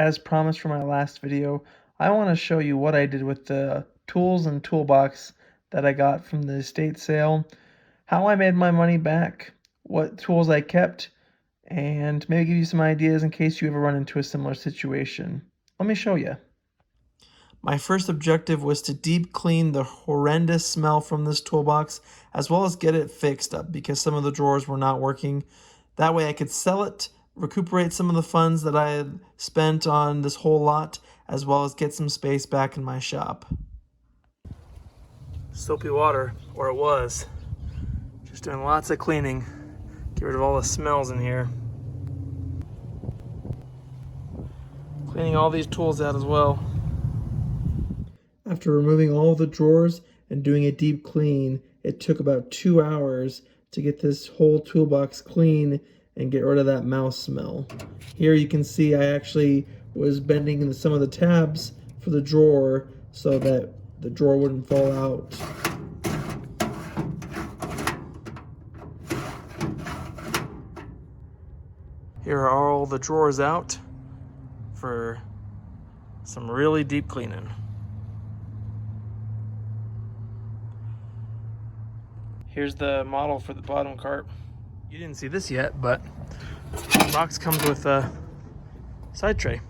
As promised from my last video, I want to show you what I did with the tools and toolbox that I got from the estate sale, how I made my money back, what tools I kept, and maybe give you some ideas in case you ever run into a similar situation. Let me show you. My first objective was to deep clean the horrendous smell from this toolbox, as well as get it fixed up because some of the drawers were not working. That way I could sell it, recuperate some of the funds that I had spent on this whole lot, as well as get some space back in my shop. Soapy water, or it was. Just doing lots of cleaning. Get rid of all the smells in here. Cleaning all these tools out as well. After removing all of the drawers and doing a deep clean, it took about 2 hours to get this whole toolbox clean and get rid of that mouse smell. Here you can see I actually was bending some of the tabs for the drawer so that the drawer wouldn't fall out. Here are all the drawers out for some really deep cleaning. Here's the model for the bottom cart. You didn't see this yet, but the box comes with a side tray.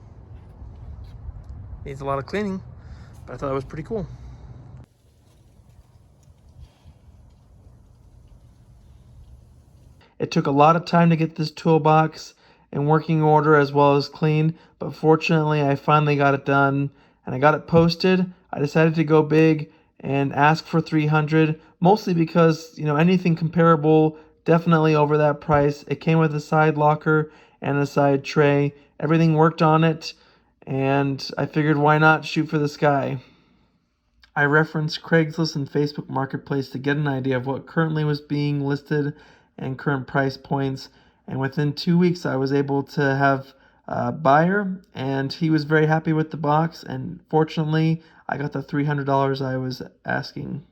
Needs a lot of cleaning, but I thought it was pretty cool. It took a lot of time to get this toolbox in working order as well as clean, but fortunately I finally got it done and I got it posted. I decided to go big and ask for $300, mostly because, anything comparable, definitely over that price. It came with a side locker and a side tray. Everything worked on it, and I figured why not shoot for the sky. I referenced Craigslist and Facebook Marketplace to get an idea of what currently was being listed and current price points, and within 2 weeks I was able to have a buyer, and he was very happy with the box, and fortunately I got the $300 I was asking.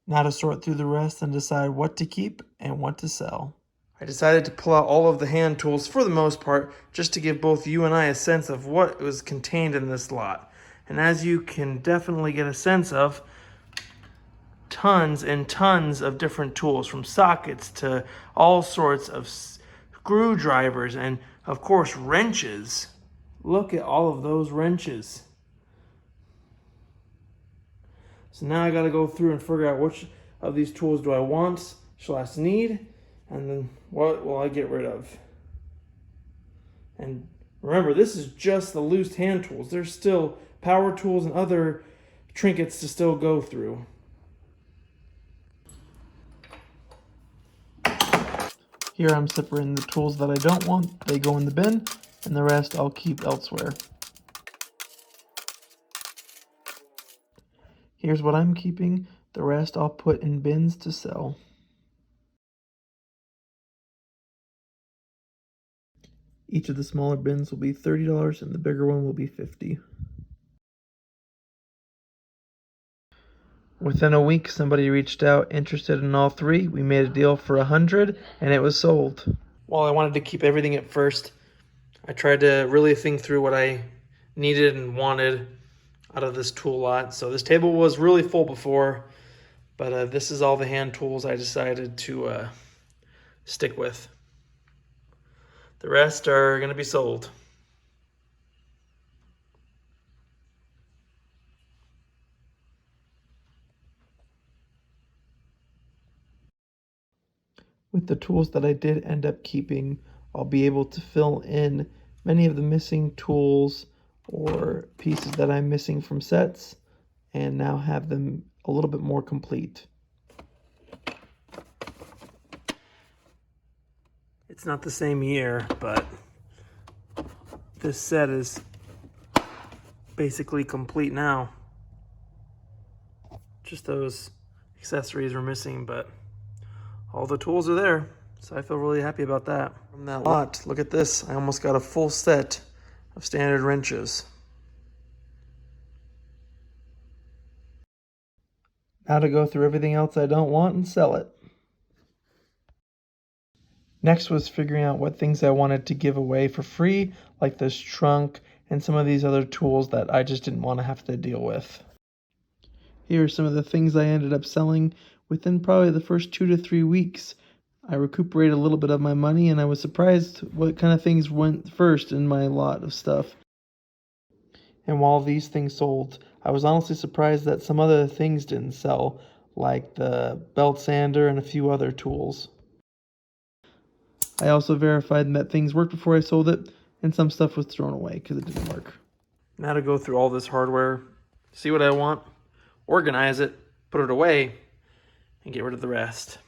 Now to sort through the rest and decide what to keep and what to sell. I decided to pull out all of the hand tools for the most part, just to give both you and I a sense of what was contained in this lot. And as you can definitely get a sense of, tons and tons of different tools, from sockets to all sorts of screwdrivers and of course wrenches. Look at all of those wrenches. So now I got to go through and figure out which of these tools do I want, / need, and then what will I get rid of. And remember, this is just the loose hand tools. There's still power tools and other trinkets to still go through. Here I'm separating the tools that I don't want. They go in the bin, and the rest I'll keep elsewhere. Here's what I'm keeping. The rest I'll put in bins to sell. Each of the smaller bins will be $30 and the bigger one will be $50. Within a week, somebody reached out interested in all three. We made a deal for $100 and it was sold. While I wanted to keep everything at first, I tried to really think through what I needed and wanted out of this tool lot. So this table was really full before, but this is all the hand tools I decided to stick with. The rest are going to be sold. With the tools that I did end up keeping, I'll be able to fill in many of the missing tools or pieces that I'm missing from sets and now have them a little bit more complete. It's not the same year, but this set is basically complete now. Just those accessories were missing, but all the tools are there, so I feel really happy about that. From that lot, look at this. I almost got a full set of standard wrenches. Now to go through everything else I don't want and sell it. Next was figuring out what things I wanted to give away for free, like this trunk and some of these other tools that I just didn't want to have to deal with. Here are some of the things I ended up selling within probably the first 2 to 3 weeks. I recuperated a little bit of my money, and I was surprised what kind of things went first in my lot of stuff. And while these things sold, I was honestly surprised that some other things didn't sell, like the belt sander and a few other tools. I also verified that things worked before I sold it, and some stuff was thrown away because it didn't work. Now to go through all this hardware, see what I want, organize it, put it away, and get rid of the rest.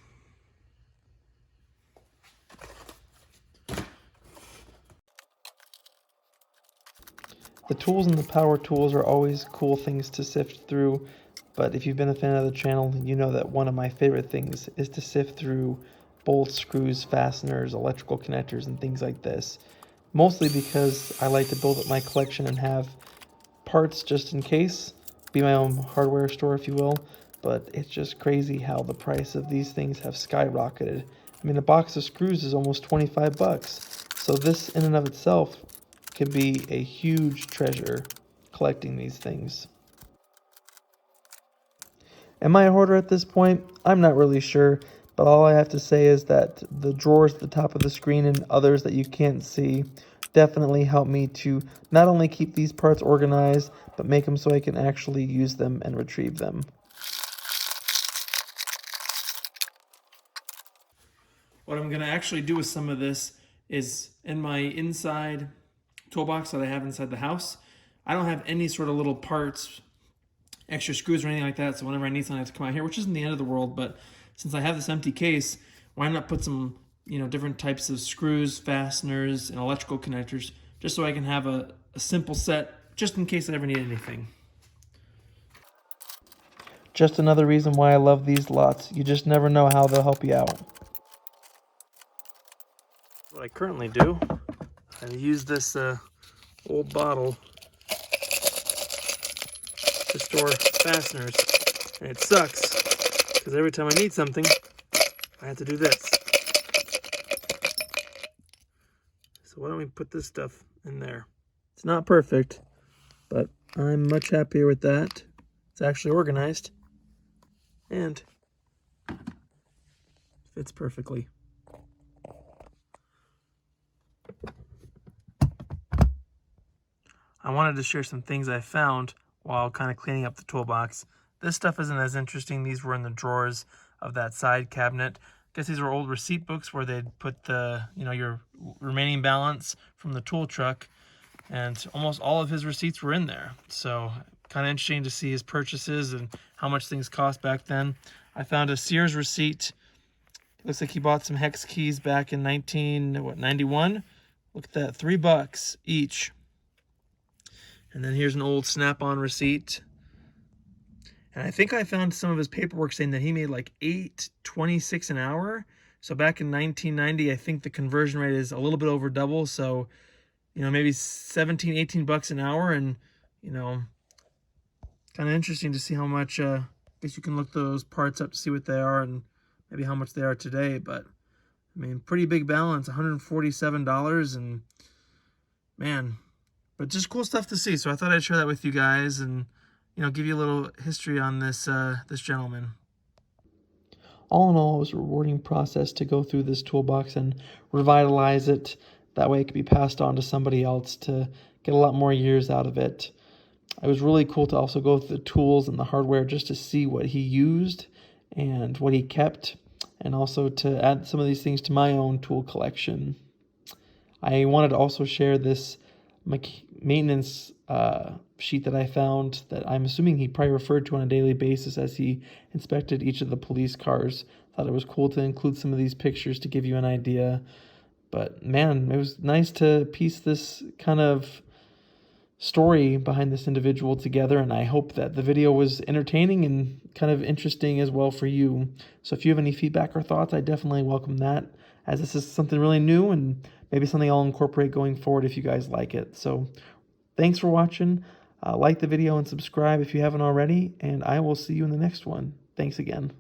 The tools and the power tools are always cool things to sift through, but if you've been a fan of the channel, you know that one of my favorite things is to sift through bolts, screws, fasteners, electrical connectors, and things like this. Mostly because I like to build up my collection and have parts just in case, be my own hardware store if you will, but it's just crazy how the price of these things have skyrocketed. I mean, a box of screws is almost 25 bucks, so this in and of itself could be a huge treasure collecting these things. Am I a hoarder at this point? I'm not really sure, but all I have to say is that the drawers at the top of the screen and others that you can't see definitely help me to not only keep these parts organized, but make them so I can actually use them and retrieve them. What I'm going to actually do with some of this is in my inside toolbox that I have inside the house, I don't have any sort of little parts, extra screws or anything like that, so whenever I need something I have to come out here, which isn't the end of the world, but since I have this empty case, why not put some, different types of screws, fasteners, and electrical connectors, just so I can have a simple set, just in case I ever need anything. Just another reason why I love these lots. You just never know how they'll help you out. What I currently do, I use this old bottle to store fasteners, and it sucks because every time I need something I have to do this. So why don't we put this stuff in there? It's not perfect, but I'm much happier with that. It's actually organized and fits perfectly. I wanted to share some things I found while kind of cleaning up the toolbox. This stuff isn't as interesting. These were in the drawers of that side cabinet. I guess these were old receipt books where they'd put the, your remaining balance from the tool truck, and almost all of his receipts were in there. So kind of interesting to see his purchases and how much things cost back then. I found a Sears receipt. It looks like he bought some hex keys back in 1991. Look at that, $3 each. And then here's an old Snap-on receipt. And I think I found some of his paperwork saying that he made like $8.26 an hour. So back in 1990, I think the conversion rate is a little bit over double. So, maybe 17, 18 bucks an hour. And, kind of interesting to see how much, I guess you can look those parts up to see what they are and maybe how much they are today. But, I mean, pretty big balance, $147. And, man, but just cool stuff to see. So I thought I'd share that with you guys and, give you a little history on this this gentleman. All in all, it was a rewarding process to go through this toolbox and revitalize it. That way it could be passed on to somebody else to get a lot more years out of it. It was really cool to also go through the tools and the hardware just to see what he used and what he kept, and also to add some of these things to my own tool collection. I wanted to also share this maintenance sheet that I found that I'm assuming he probably referred to on a daily basis as he inspected each of the police cars. Thought it was cool to include some of these pictures to give you an idea. But man, it was nice to piece this kind of story behind this individual together, and I hope that the video was entertaining and kind of interesting as well for you. So if you have any feedback or thoughts, I definitely welcome that, as this is something really new and maybe something I'll incorporate going forward if you guys like it. So thanks for watching. Like the video and subscribe if you haven't already, and I will see you in the next one. Thanks again.